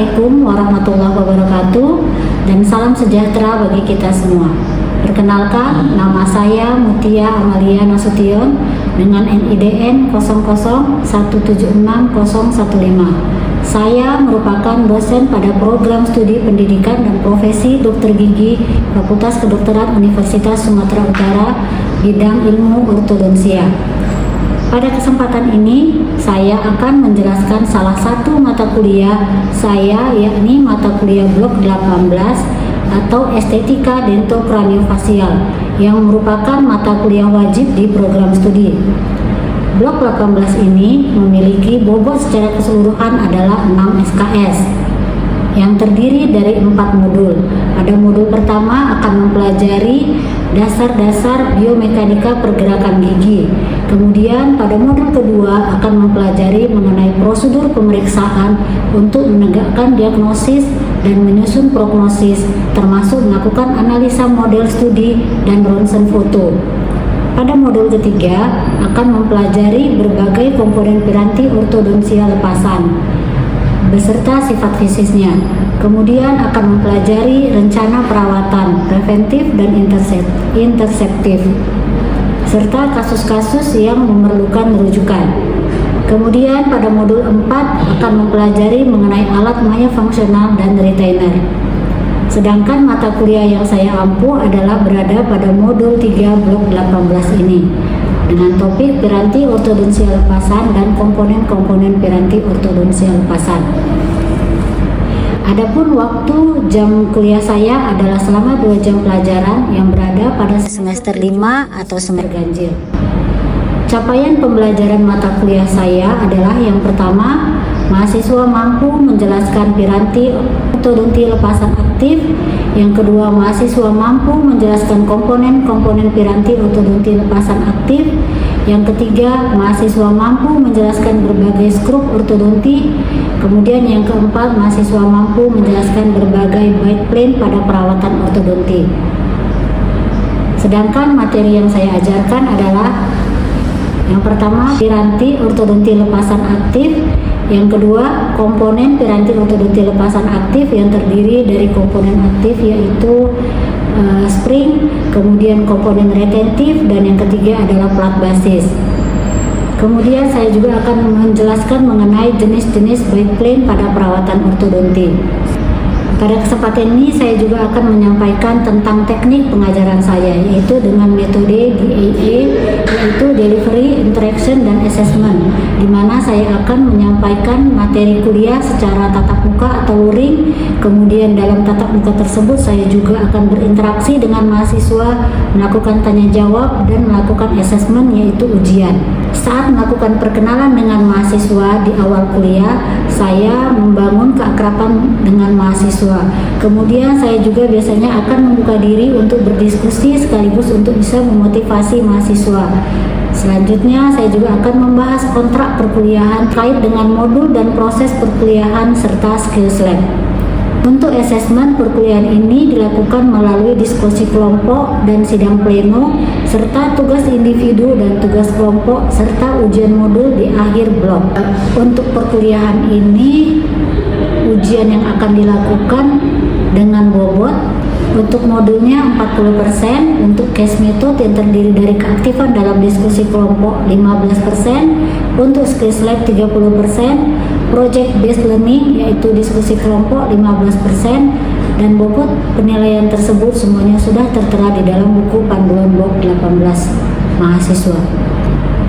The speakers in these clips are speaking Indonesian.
Assalamualaikum warahmatullahi wabarakatuh dan salam sejahtera bagi kita semua. Perkenalkan, nama saya Mutia Amalia Nasution dengan NIDN 00176015. Saya merupakan dosen pada program studi pendidikan dan profesi dokter gigi Fakultas Kedokteran Universitas Sumatera Utara, bidang ilmu ortodonsia. Pada kesempatan ini, saya akan menjelaskan salah satu mata kuliah saya, yakni mata kuliah blok 18 atau Estetika Dentokraniofacial, yang merupakan mata kuliah wajib di program studi. Blok 18 ini memiliki bobot secara keseluruhan adalah 6 SKS yang terdiri dari 4 modul. Pada modul pertama akan mempelajari dasar-dasar biomekanika pergerakan gigi. Kemudian pada modul kedua akan mempelajari mengenai prosedur pemeriksaan untuk menegakkan diagnosis dan menyusun prognosis, termasuk melakukan analisa model studi dan ronsen foto. Pada modul ketiga akan mempelajari berbagai komponen piranti ortodonsia lepasan beserta sifat fisiknya. Kemudian akan mempelajari rencana perawatan preventif dan interseptif serta kasus-kasus yang memerlukan rujukan. Kemudian pada modul 4 akan mempelajari mengenai alat maya fungsional dan retainer. Sedangkan mata kuliah yang saya ampu adalah berada pada modul 3 blok 18 ini dengan topik piranti ortodonsia lepasan dan komponen-komponen piranti ortodonsia lepasan. Adapun waktu jam kuliah saya adalah selama 2 jam pelajaran yang berada pada semester 5 atau semester ganjil. Capaian pembelajaran mata kuliah saya adalah yang pertama, mahasiswa mampu menjelaskan piranti ortodonti lepasan aktif. Yang kedua, mahasiswa mampu menjelaskan komponen-komponen piranti ortodonti lepasan aktif. Yang ketiga, mahasiswa mampu menjelaskan berbagai skrup ortodonti. Kemudian yang keempat, mahasiswa mampu menjelaskan berbagai bite plane pada perawatan ortodonti. Sedangkan materi yang saya ajarkan adalah yang pertama, piranti ortodonti lepasan aktif. Yang kedua, komponen piranti ortodonti lepasan aktif yang terdiri dari komponen aktif yaitu spring, kemudian komponen retentif, dan yang ketiga adalah plat basis. Kemudian saya juga akan menjelaskan mengenai jenis-jenis bite plane pada perawatan ortodonti. Pada kesempatan ini saya juga akan menyampaikan tentang teknik pengajaran saya, yaitu dengan metode DAA, yaitu Delivery, Interaction, dan Assessment, di mana saya akan menyampaikan materi kuliah secara tatap muka atau luring. Kemudian dalam tatap muka tersebut saya juga akan berinteraksi dengan mahasiswa, melakukan tanya jawab, dan melakukan assessment, yaitu ujian. Saat melakukan perkenalan dengan mahasiswa di awal kuliah, saya membangun keakraban dengan mahasiswa. Kemudian saya juga biasanya akan membuka diri untuk berdiskusi sekaligus untuk bisa memotivasi mahasiswa. Selanjutnya saya juga akan membahas kontrak perkuliahan terkait dengan modul dan proses perkuliahan serta skills lab. Untuk asesmen perkuliahan ini dilakukan melalui diskusi kelompok dan sidang pleno, serta tugas individu dan tugas kelompok, serta ujian modul di akhir blok. Untuk perkuliahan ini, ujian yang akan dilakukan dengan bobot untuk modulnya 40%, untuk case method yang terdiri dari keaktifan dalam diskusi kelompok 15%, untuk skills lab 30%, project based learning yaitu diskusi kelompok 15%, dan bobot penilaian tersebut semuanya sudah tertera di dalam buku panduan blok 18 mahasiswa.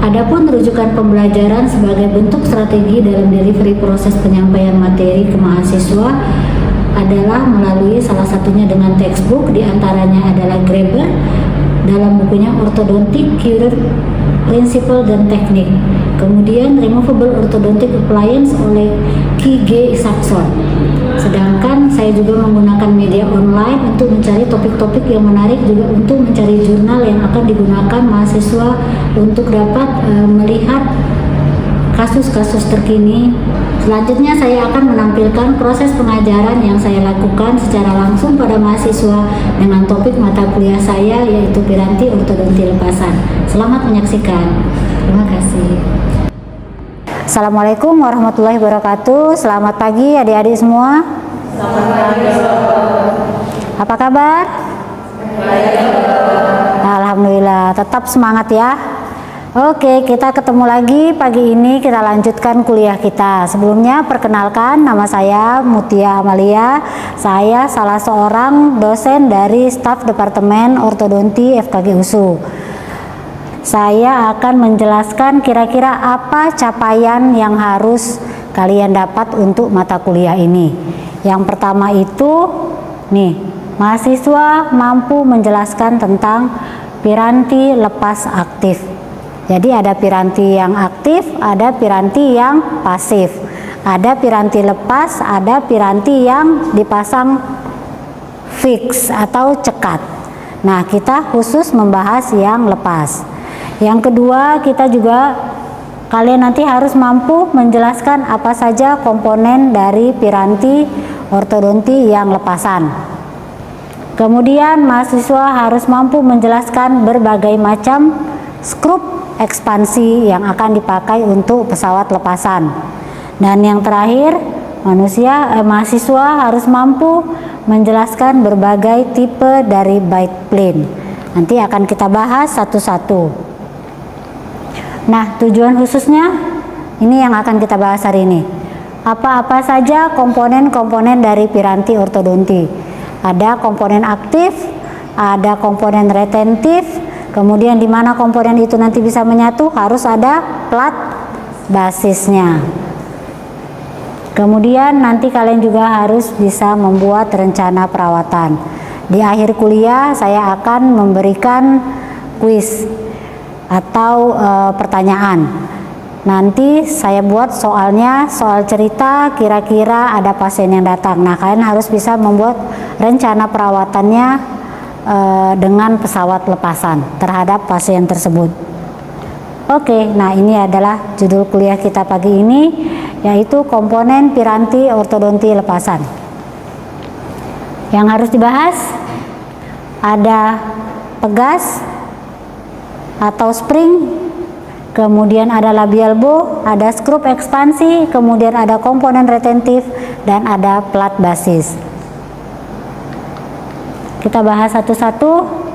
Adapun rujukan pembelajaran sebagai bentuk strategi dalam delivery proses penyampaian materi ke mahasiswa adalah melalui salah satunya dengan textbook, diantaranya adalah Graeber dalam bukunya Orthodontic Curer Principle dan Teknik. Kemudian Removable Orthodontic Appliance oleh Ki G. Isaacson. Sedangkan saya juga menggunakan media online untuk mencari topik-topik yang menarik, juga untuk mencari jurnal yang akan digunakan mahasiswa untuk dapat melihat kasus-kasus terkini. Selanjutnya saya akan menampilkan proses pengajaran yang saya lakukan secara langsung pada mahasiswa dengan topik mata kuliah saya, yaitu piranti ortodonti lepasan. Selamat menyaksikan. Terima kasih. Assalamualaikum warahmatullahi wabarakatuh. Selamat pagi adik-adik semua. Selamat pagi. Apa kabar? Baik. Alhamdulillah, tetap semangat ya. Oke, kita ketemu lagi pagi ini, kita lanjutkan kuliah kita. Sebelumnya perkenalkan, nama saya Mutia Amalia. Saya salah seorang dosen dari staf Departemen Ortodonti FKG USU. Saya akan menjelaskan kira-kira apa capaian yang harus kalian dapat untuk mata kuliah ini. Yang pertama itu, nih, mahasiswa mampu menjelaskan tentang piranti lepas aktif. Jadi ada piranti yang aktif, ada piranti yang pasif. Ada piranti lepas, ada piranti yang dipasang fix atau cekat. Nah, kita khusus membahas yang lepas. Yang kedua, kita juga kalian nanti harus mampu menjelaskan apa saja komponen dari piranti ortodonti yang lepasan. Kemudian mahasiswa harus mampu menjelaskan berbagai macam skrup ekspansi yang akan dipakai untuk pesawat lepasan. Dan yang terakhir, mahasiswa harus mampu menjelaskan berbagai tipe dari biplane. Nanti akan kita bahas satu-satu. Nah, tujuan khususnya ini yang akan kita bahas hari ini. Apa-apa saja komponen-komponen dari piranti ortodonti. Ada komponen aktif, ada komponen retentif, kemudian di mana komponen itu nanti bisa menyatu harus ada plat basisnya. Kemudian nanti kalian juga harus bisa membuat rencana perawatan. Di akhir kuliah saya akan memberikan kuis atau pertanyaan. Nanti saya buat soalnya, soal cerita kira-kira ada pasien yang datang. Nah, kalian harus bisa membuat rencana perawatannya dengan pesawat lepasan terhadap pasien tersebut. Oke, nah ini adalah judul kuliah kita pagi ini, yaitu komponen piranti ortodonti lepasan. Yang harus dibahas ada pegas atau spring, kemudian ada labial bow, ada skrup ekspansi, kemudian ada komponen retentif, dan ada plat basis. Kita bahas satu-satu.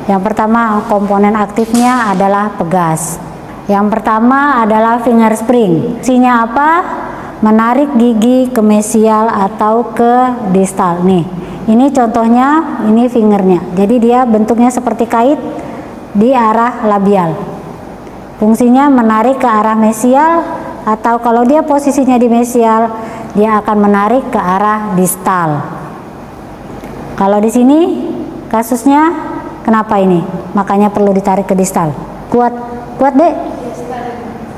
Yang pertama, komponen aktifnya adalah pegas. Yang pertama adalah finger spring. Fungsinya apa? Menarik gigi ke mesial atau ke distal. Nih, ini contohnya, ini fingernya. Jadi dia bentuknya seperti kait di arah labial. Fungsinya menarik ke arah mesial, atau kalau dia posisinya di mesial, dia akan menarik ke arah distal. Kalau di sini kasusnya kenapa ini? Makanya perlu ditarik ke distal. Kuat Dek?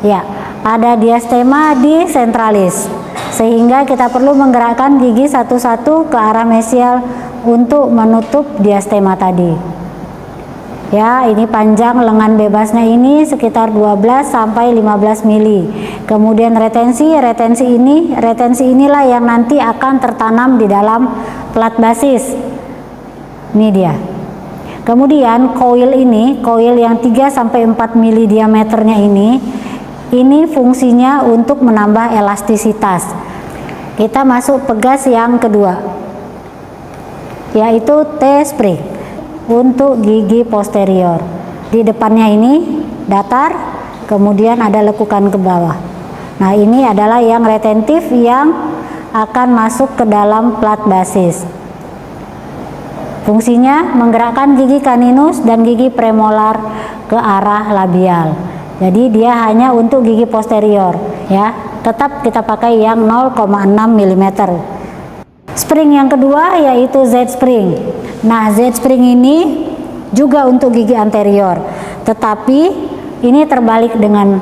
Ya, ada diastema di sentralis. Sehingga kita perlu menggerakkan gigi satu-satu ke arah mesial untuk menutup diastema tadi. Ya, ini panjang lengan bebasnya ini sekitar 12 sampai 15 mili. Kemudian retensi inilah yang nanti akan tertanam di dalam plat basis. Ini dia. Kemudian coil yang 3 sampai 4 mili diameternya ini fungsinya untuk menambah elastisitas. Kita masuk pegas yang kedua, yaitu T-spring. Untuk gigi posterior, di depannya ini datar, kemudian ada lekukan ke bawah. Nah, ini adalah yang retentif yang akan masuk ke dalam plat basis. Fungsinya menggerakkan gigi caninus dan gigi premolar ke arah labial. Jadi dia hanya untuk gigi posterior, ya. Tetap kita pakai yang 0,6 mm. Spring yang kedua yaitu Z-spring. Nah, Z-spring ini juga untuk gigi anterior, tetapi ini terbalik dengan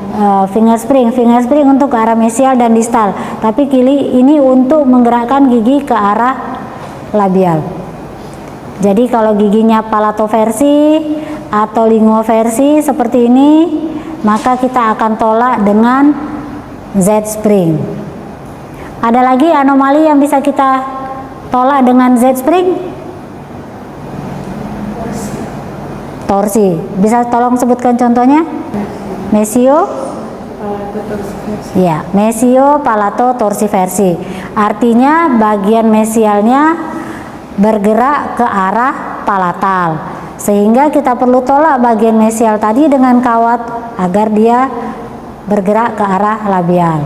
finger spring. Finger spring untuk ke arah mesial dan distal, tapi ini untuk menggerakkan gigi ke arah labial. Jadi kalau giginya palatoversi atau linguoversi seperti ini, maka kita akan tolak dengan Z-spring. Ada lagi anomali yang bisa kita tolak dengan Z-spring? Torsi. Bisa tolong sebutkan contohnya? Mesio, Ya, mesiopalatotorsiversi. Artinya bagian mesialnya bergerak ke arah palatal. Sehingga kita perlu tolak bagian mesial tadi dengan kawat agar dia bergerak ke arah labial.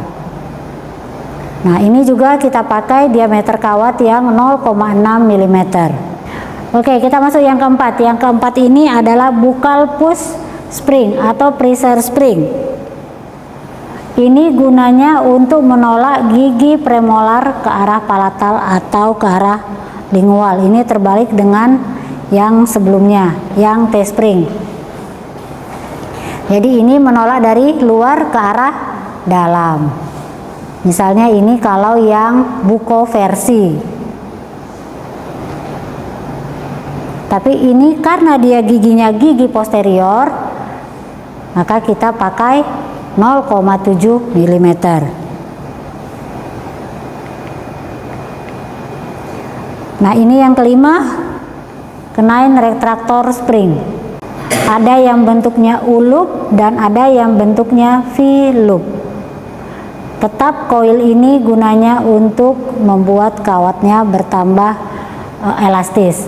Nah, ini juga kita pakai diameter kawat yang 0,6 mm. Oke, kita masuk yang keempat. Yang keempat ini adalah buccal push spring atau pressure spring. Ini gunanya untuk menolak gigi premolar ke arah palatal atau ke arah lingual. Ini terbalik dengan yang sebelumnya, yang T-spring. Jadi ini menolak dari luar ke arah dalam. Misalnya ini kalau yang buko versi. Tapi ini karena dia giginya gigi posterior, maka kita pakai 0,7 mm. Nah, ini yang kelima, canine retractor spring. Ada yang bentuknya U-loop dan ada yang bentuknya V-loop. Tetap koil ini gunanya untuk membuat kawatnya bertambah elastis.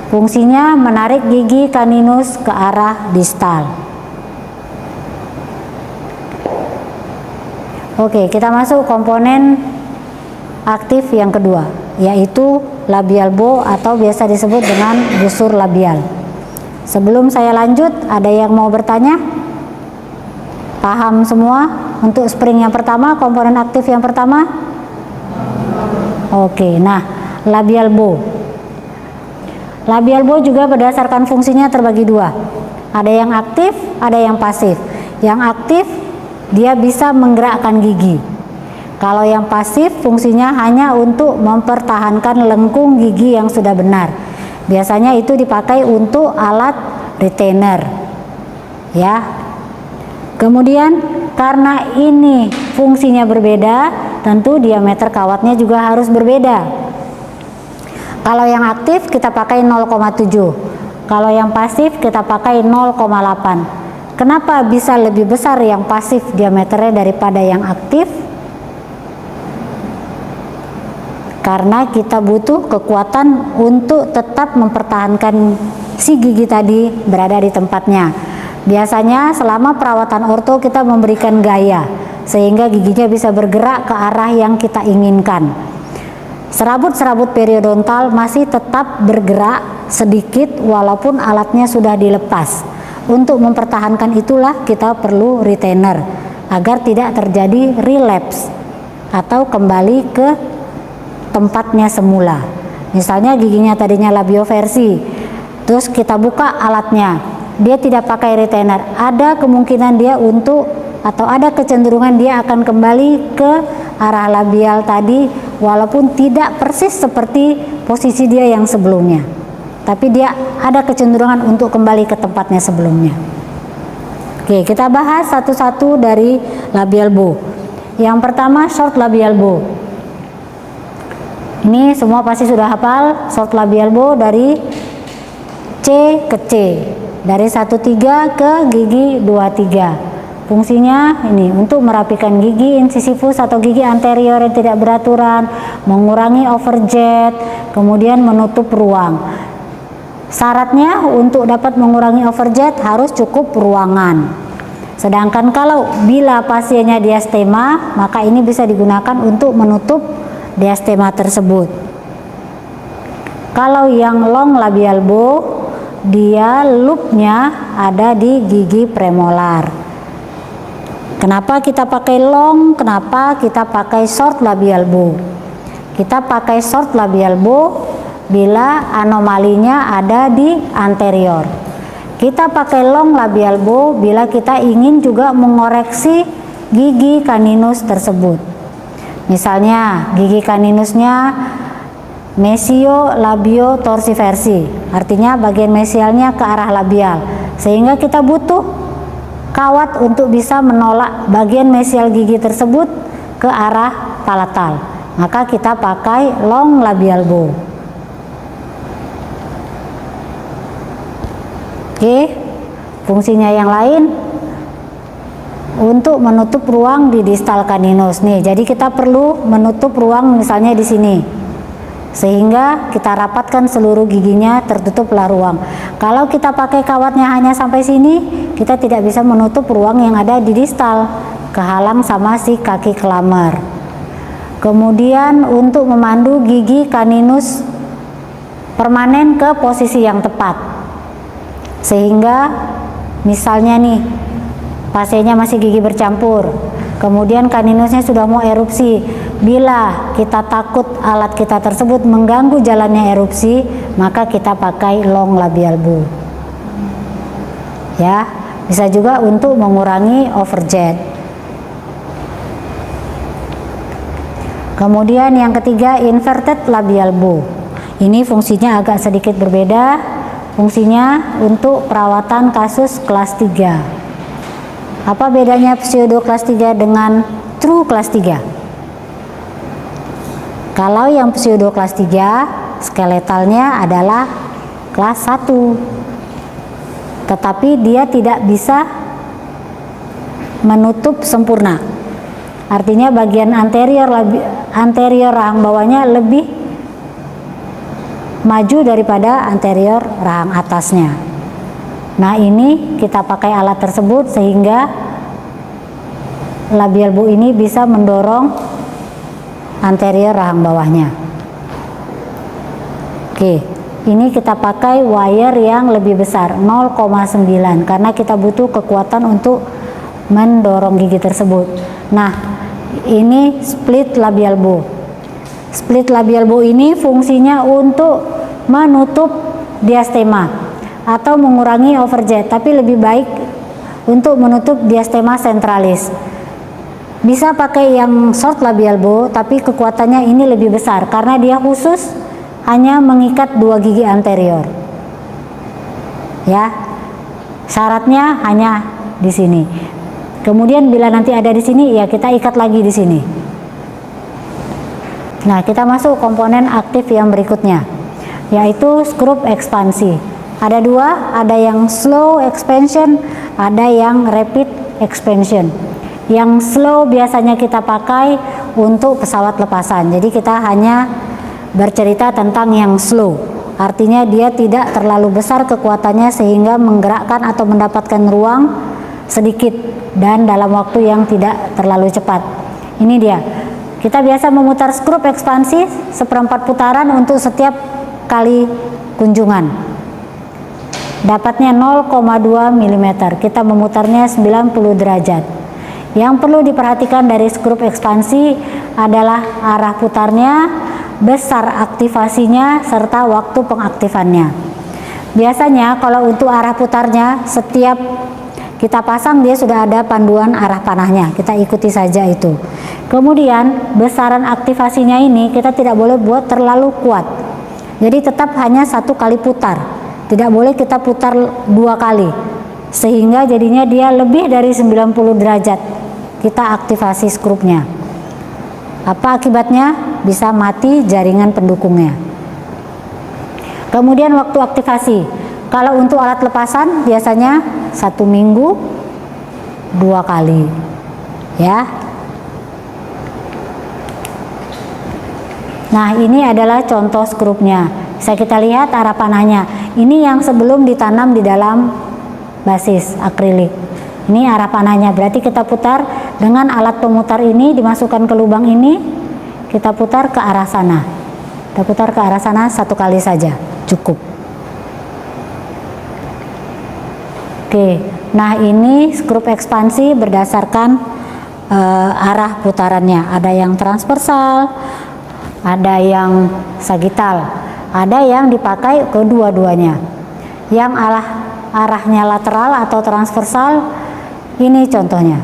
Fungsinya menarik gigi caninus ke arah distal. Oke, kita masuk komponen aktif yang kedua, yaitu labial bow atau biasa disebut dengan busur labial. Sebelum saya lanjut, ada yang mau bertanya? Paham semua untuk spring yang pertama, komponen aktif yang pertama? Oke, nah labial bow. Labial bow juga berdasarkan fungsinya terbagi dua. Ada yang aktif, ada yang pasif. Yang aktif dia bisa menggerakkan gigi. Kalau yang pasif fungsinya hanya untuk mempertahankan lengkung gigi yang sudah benar. Biasanya itu dipakai untuk alat retainer. Ya. Kemudian karena ini fungsinya berbeda, tentu diameter kawatnya juga harus berbeda. Kalau yang aktif kita pakai 0,7. Kalau yang pasif kita pakai 0,8. Kenapa bisa lebih besar yang pasif diameternya daripada yang aktif? Karena kita butuh kekuatan untuk tetap mempertahankan si gigi tadi berada di tempatnya. Biasanya selama perawatan orto kita memberikan gaya sehingga giginya bisa bergerak ke arah yang kita inginkan. Serabut-serabut periodontal masih tetap bergerak sedikit walaupun alatnya sudah dilepas. Untuk mempertahankan itulah kita perlu retainer agar tidak terjadi relapse atau kembali ke tempatnya semula. Misalnya giginya tadinya labioversi, terus kita buka alatnya, dia tidak pakai retainer, ada kemungkinan dia atau ada kecenderungan dia akan kembali ke arah labial tadi walaupun tidak persis seperti posisi dia yang sebelumnya. Tapi dia ada kecenderungan untuk kembali ke tempatnya sebelumnya. Oke, kita bahas satu-satu dari labial bow. Yang pertama short labial bow. Ini semua pasti sudah hafal short labial bow dari C ke C, dari 13 ke gigi 23. Fungsinya ini untuk merapikan gigi incisivus atau gigi anterior yang tidak beraturan, mengurangi overjet, kemudian menutup ruang. Syaratnya untuk dapat mengurangi overjet harus cukup ruangan. Sedangkan kalau bila pasiennya diastema, maka ini bisa digunakan untuk menutup diastema tersebut. Kalau yang long labial bow, dia loopnya ada di gigi premolar. Kenapa kita pakai long? Kenapa kita pakai short labial bow? Kita pakai short labial bow bila anomalinya ada di anterior. Kita pakai long labial bow bila kita ingin juga mengoreksi gigi caninus tersebut. Misalnya gigi caninusnya mesio-labio-torsiversi, artinya bagian mesialnya ke arah labial, sehingga kita butuh kawat untuk bisa menolak bagian mesial gigi tersebut ke arah palatal. Maka kita pakai long labial bow. Oke, fungsinya yang lain untuk menutup ruang di distal caninus nih. Jadi kita perlu menutup ruang misalnya di sini, sehingga kita rapatkan seluruh giginya, tertutuplah ruang. Kalau kita pakai kawatnya hanya sampai sini, kita tidak bisa menutup ruang yang ada di distal, kehalang sama si kaki kelamer. Kemudian untuk memandu gigi caninus permanen ke posisi yang tepat, sehingga misalnya nih pasiennya masih gigi bercampur, kemudian caninusnya sudah mau erupsi. Bila kita takut alat kita tersebut mengganggu jalannya erupsi, maka kita pakai long labial bow. Ya, bisa juga untuk mengurangi overjet. Kemudian yang ketiga, inverted labial bow. Ini fungsinya agak sedikit berbeda. Fungsinya untuk perawatan kasus kelas 3. Apa bedanya pseudo kelas 3 dengan true kelas 3? Kalau yang pseudo kelas 3, skeletalnya adalah kelas 1. Tetapi dia tidak bisa menutup sempurna. Artinya bagian anterior rahang bawahnya lebih maju daripada anterior rahang atasnya. Nah, ini kita pakai alat tersebut sehingga labial bow ini bisa mendorong anterior rahang bawahnya. Oke, ini kita pakai wire yang lebih besar, 0,9, karena kita butuh kekuatan untuk mendorong gigi tersebut. Nah, ini split labial bow. Split labial bow ini fungsinya untuk menutup diastema atau mengurangi overjet, tapi lebih baik untuk menutup diastema centralis. Bisa pakai yang short labial bow, tapi kekuatannya ini lebih besar karena dia khusus hanya mengikat 2 gigi anterior. Ya, syaratnya hanya di sini. Kemudian bila nanti ada di sini, ya kita ikat lagi di sini. Nah, kita masuk komponen aktif yang berikutnya, yaitu skrup ekspansi. Ada 2, ada yang slow expansion, ada yang rapid expansion. Yang slow biasanya kita pakai untuk pesawat lepasan. Jadi kita hanya bercerita tentang yang slow. Artinya dia tidak terlalu besar kekuatannya sehingga menggerakkan atau mendapatkan ruang sedikit dan dalam waktu yang tidak terlalu cepat. Ini dia. Kita biasa memutar skrup ekspansi 1/4 putaran untuk setiap kali kunjungan. Dapatnya 0,2 mm. Kita memutarnya 90 derajat. Yang perlu diperhatikan dari skrup ekspansi adalah arah putarnya, besar aktivasinya, serta waktu pengaktifannya. Biasanya kalau untuk arah putarnya, setiap kita pasang dia sudah ada panduan arah panahnya, kita ikuti saja itu. Kemudian besaran aktivasinya ini kita tidak boleh buat terlalu kuat, jadi tetap hanya 1 kali putar, tidak boleh kita putar 2 kali, sehingga jadinya dia lebih dari 90 derajat kita aktivasi skrupnya. Apa akibatnya? Bisa mati jaringan pendukungnya. Kemudian waktu aktivasi, kalau untuk alat lepasan biasanya 1 minggu 2 kali, ya. Nah, ini adalah contoh skrupnya. Bisa kita lihat arah panahnya. Ini yang sebelum ditanam di dalam basis akrilik. Ini arah panahnya, berarti kita putar dengan alat pemutar ini, dimasukkan ke lubang ini, kita putar ke arah sana. Kita putar ke arah sana 1 kali saja, cukup. Oke, nah ini skrup ekspansi berdasarkan arah putarannya. Ada yang transversal, ada yang sagital, ada yang dipakai kedua-duanya. Yang arahnya lateral atau transversal, ini contohnya.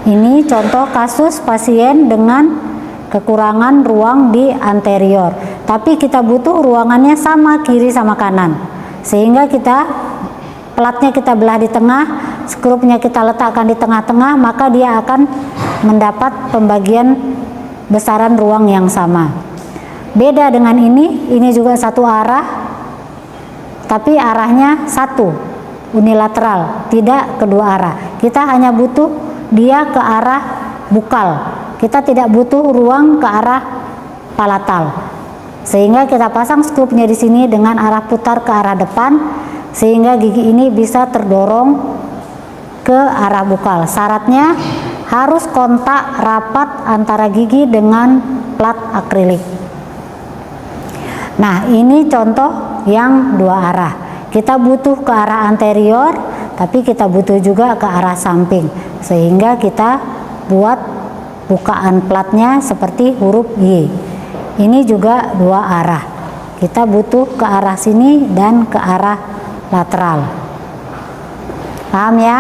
Ini contoh kasus pasien dengan kekurangan ruang di anterior, tapi kita butuh ruangannya sama kiri sama kanan, sehingga platnya kita belah di tengah, skrupnya kita letakkan di tengah-tengah, maka dia akan mendapat pembagian besaran ruang yang sama. Beda dengan ini juga 1 arah, tapi arahnya 1, unilateral, tidak kedua arah. Kita hanya butuh dia ke arah bukal. Kita tidak butuh ruang ke arah palatal. Sehingga kita pasang scoopnya di sini dengan arah putar ke arah depan, sehingga gigi ini bisa terdorong ke arah bukal. Syaratnya harus kontak rapat antara gigi dengan plat akrilik. Nah, ini contoh yang dua arah. Kita butuh ke arah anterior, tapi kita butuh juga ke arah samping, sehingga kita buat bukaan platnya seperti huruf Y. Ini juga dua arah. Kita butuh ke arah sini dan ke arah lateral. Paham ya?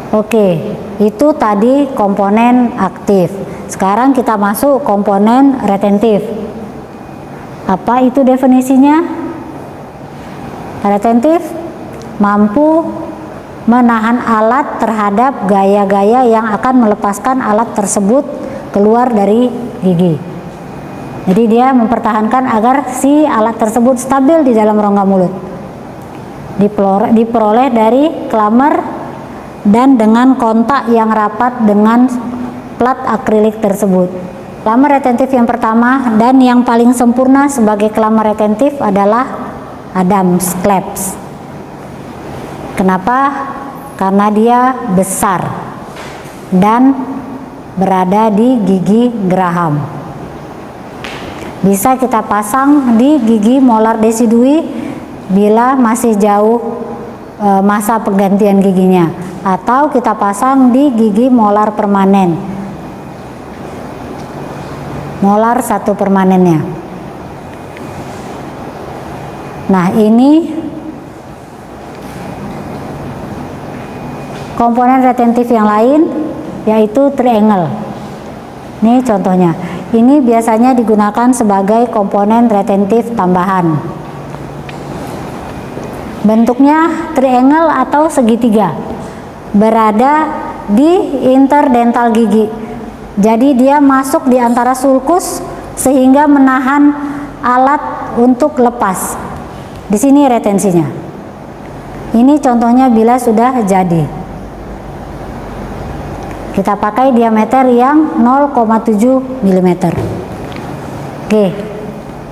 Oke, itu tadi komponen aktif. Sekarang kita masuk komponen retentif. Apa itu definisinya? Retentif mampu menahan alat terhadap gaya-gaya yang akan melepaskan alat tersebut keluar dari gigi. Jadi dia mempertahankan agar si alat tersebut stabil di dalam rongga mulut. Diperoleh dari klamer dan dengan kontak yang rapat dengan plat akrilik tersebut. Klamer retentif yang pertama dan yang paling sempurna sebagai klamer retentif adalah Adams clasp. Kenapa? Karena dia besar dan berada di gigi geraham. Bisa kita pasang di gigi molar decidui bila masih jauh masa pergantian giginya, atau kita pasang di gigi molar permanen, molar satu permanennya. Nah, ini komponen retentif yang lain, yaitu triangle. Ini contohnya. Ini biasanya digunakan sebagai komponen retentif tambahan. Bentuknya triangle atau segitiga, berada di interdental gigi. Jadi dia masuk di antara sulcus sehingga menahan alat untuk lepas. Di sini retensinya. Ini contohnya bila sudah jadi. Kita pakai diameter yang 0,7 mm. Oke.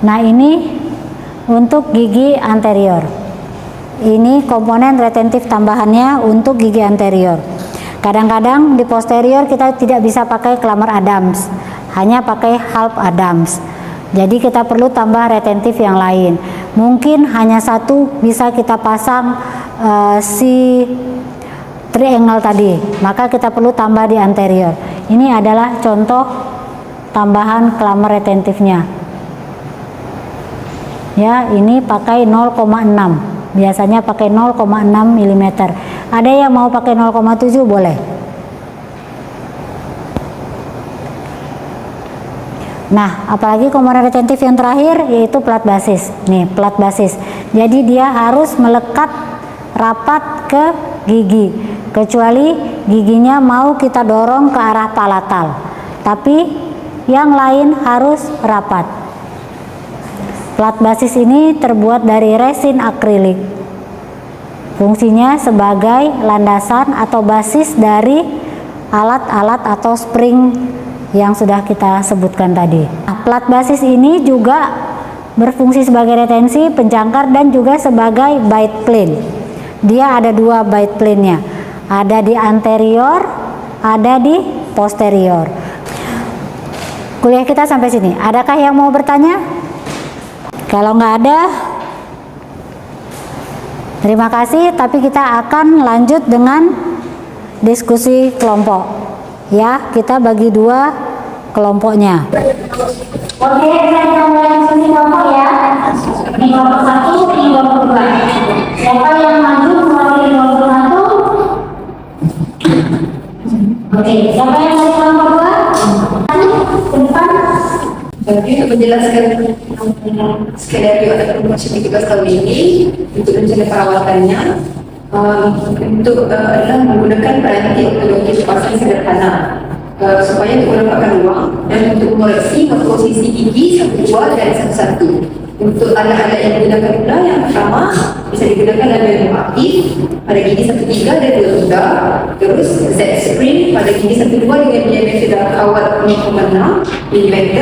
Nah, ini untuk gigi anterior. Ini komponen retentif tambahannya untuk gigi anterior. Kadang-kadang di posterior kita tidak bisa pakai klamer Adams, hanya pakai half Adams. Jadi kita perlu tambah retentif yang lain. Mungkin hanya satu bisa kita pasang si triangle tadi, maka kita perlu tambah di anterior. Ini adalah contoh tambahan klamer retentifnya. Ya, ini pakai 0,6. Biasanya pakai 0,6 mm. Ada yang mau pakai 0,7 boleh. Nah, apalagi komponen retentif yang terakhir yaitu plat basis. Nih, plat basis. Jadi dia harus melekat rapat ke gigi, kecuali giginya mau kita dorong ke arah palatal, tapi yang lain harus rapat. Plat basis ini terbuat dari resin akrilik. Fungsinya sebagai landasan atau basis dari alat-alat atau spring yang sudah kita sebutkan tadi. Nah, plat basis ini juga berfungsi sebagai retensi, pencangkar, dan juga sebagai bite plane. Dia ada dua bite plane-nya, ada di anterior, ada di posterior. Kuliah kita sampai sini. Adakah yang mau bertanya? Kalau nggak ada, terima kasih. Tapi kita akan lanjut dengan diskusi kelompok. Ya, kita bagi dua kelompoknya. Oke, kita mulai diskusi kelompok ya. Ini kelompok satu, ini kelompok dua. Siapa yang maju mewakili kelompok satu? Oke, siapa yang maju kelompok dua? Ke depan. Jadi untuk menjelaskan skenario atau promosi 13 tahun ini untuk rencana perawatannya adalah menggunakan peranti ortodontis pasang sederhana supaya untuk mendapatkan ruang dan untuk mengoreksi posisi gigi 1, 2 dan 1, 1. Untuk alat-alat yang digunakan pula, yang pertama bisa digunakan label aktif pada gigi 1, 3 dan 2, 3. Terus Z-spring pada gigi 1, 2 dengan diameter kawat 0,6 mm.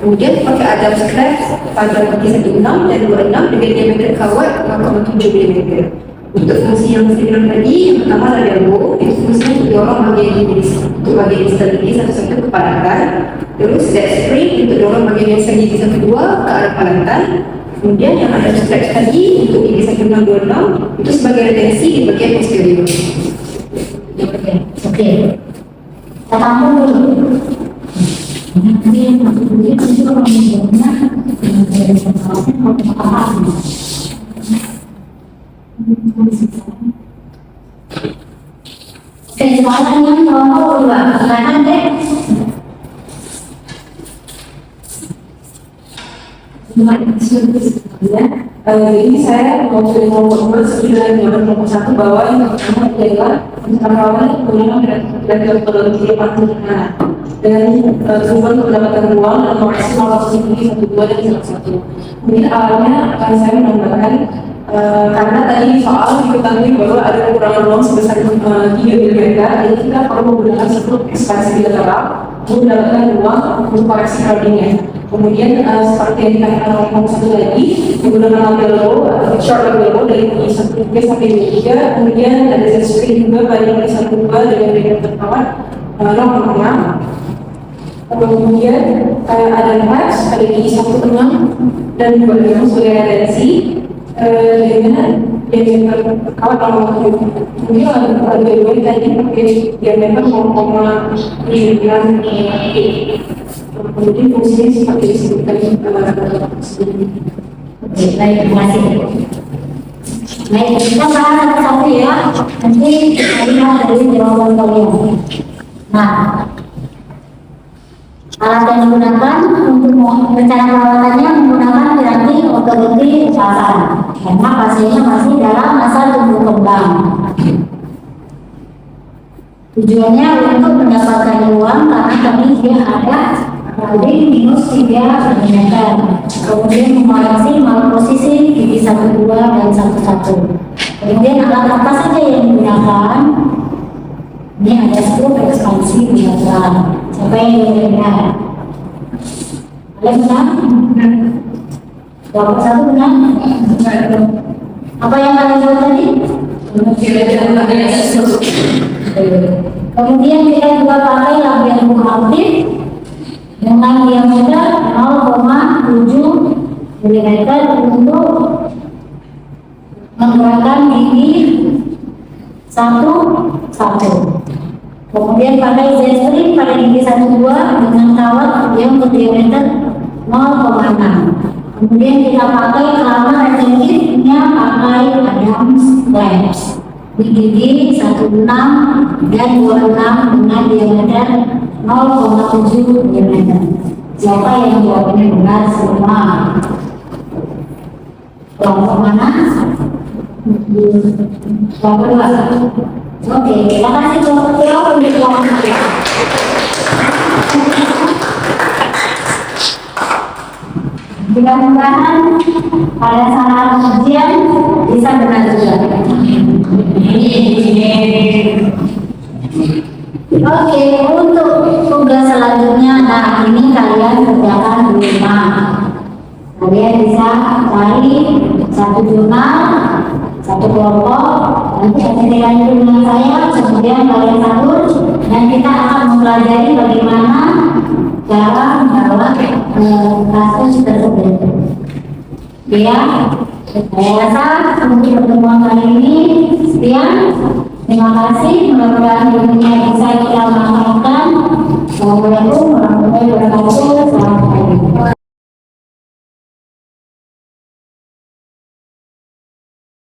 Kemudian pakai Adams clamp pada gigi 1, 6 dan 2, 6 dengan diameter kawat 0,7 mm. Untuk fungsi yang saya bilang tadi, yang pertama adalah elbow, itu fungsinya untuk dorong bagian distal gigi 1, 1 ke palatan. Terus Z-spring untuk dorong bagian distal gigi 1, 2 ke arah palatan. Kemudian yang ada strap tadi untuk gigi 1, 6, 2, 6 itu sebagai retensi di bagian posterior. Oke. Kita tampung dulu. Nanti masuk dulu itu orang Oke, sekarang yang nomor 2, silakan deh. Jadi saya mau coba nomor 9 dan nomor 1 bahwa yang pertama adalah pencapaian penggunaan dan metodologi penggunaan dan sumber pendapatan ruang dan maksimal posisi 1, 2 dan 1. Mungkin awalnya saya menambahkan karena tadi soal diketahui bahwa ada kekurangan ruang sebesar 3 mm, jadi kita perlu menggunakan satu ekspansi bilateral untuk mendapatkan ruang untuk koreksi crowding-nya. Kemudian seperti yang dikatakan oleh kamu satu lagi, menggunakan label low atau short label low dari gigi 1, 3 sampai 2, 3. Kemudian ada Z-spring juga pada gigi 1, 2 dengan diameter kawat 0,6. Kemudian ada patch pada gigi 1, 6 dan 2, 6 sebagai retensi dengan diameter kawat 0,7. Kemudian ada dua tadi pakai diameter 0,9. Kemudian fungsinya seperti disebutkan Oke, baik, terima kasih. Baik, kita bahas satu-satu ya. Nanti kita dari jawaban kalian. Nah, alat yang digunakan untuk rencana perawatannya menggunakan piranti ortodonti pasang karena pasiennya masih dalam masa tumbuh kembang. Tujuannya untuk mendapatkan ruang karena tadi dia ada crowding minus 3 mm. Kemudian mengoreksi malposisi gigi 1, 2 dan 1, 1. Kemudian alat apa saja yang digunakan? Ini ada skrup ekspansi bilateral. Siapa yang benar? Kalian benar? Jawab 1 benar? Apa yang kalian jawab tadi? Kemudian kita juga pakai label aktif dengan diameter 0,7 mm untuk menggerakkan gigi 1, 1. Kemudian pakai Z-spring pada gigi 1, 2 dengan kawat yang berdiameter 0,6. Kemudian kita pakai kelama retentifnya pakai Adams clamp di gigi 1, 6 dan 2, 6 dengan diameter 0,7 mm. Siapa yang jawabnya benar semua? Kelompok mana? Kelompok 2. Oke, terima kasih kelompok 2 untuk kelompok 2. Mudah-mudahan pada saat ujian bisa benar juga. Oke, untuk tugas selanjutnya, nah ini kalian kerjakan di rumah. Kalian bisa cari satu jurnal, satu kelompok, nanti akan dengan saya, kemudian kalian sambut, dan kita akan mempelajari bagaimana cara membawa kasus tersebut. Ya, saya rasa untuk pertemuan kali ini sekian. Terima kasih, mudah-mudahan ilmunya bisa kita manfaatkan. Assalamualaikum warahmatullahi wabarakatuh.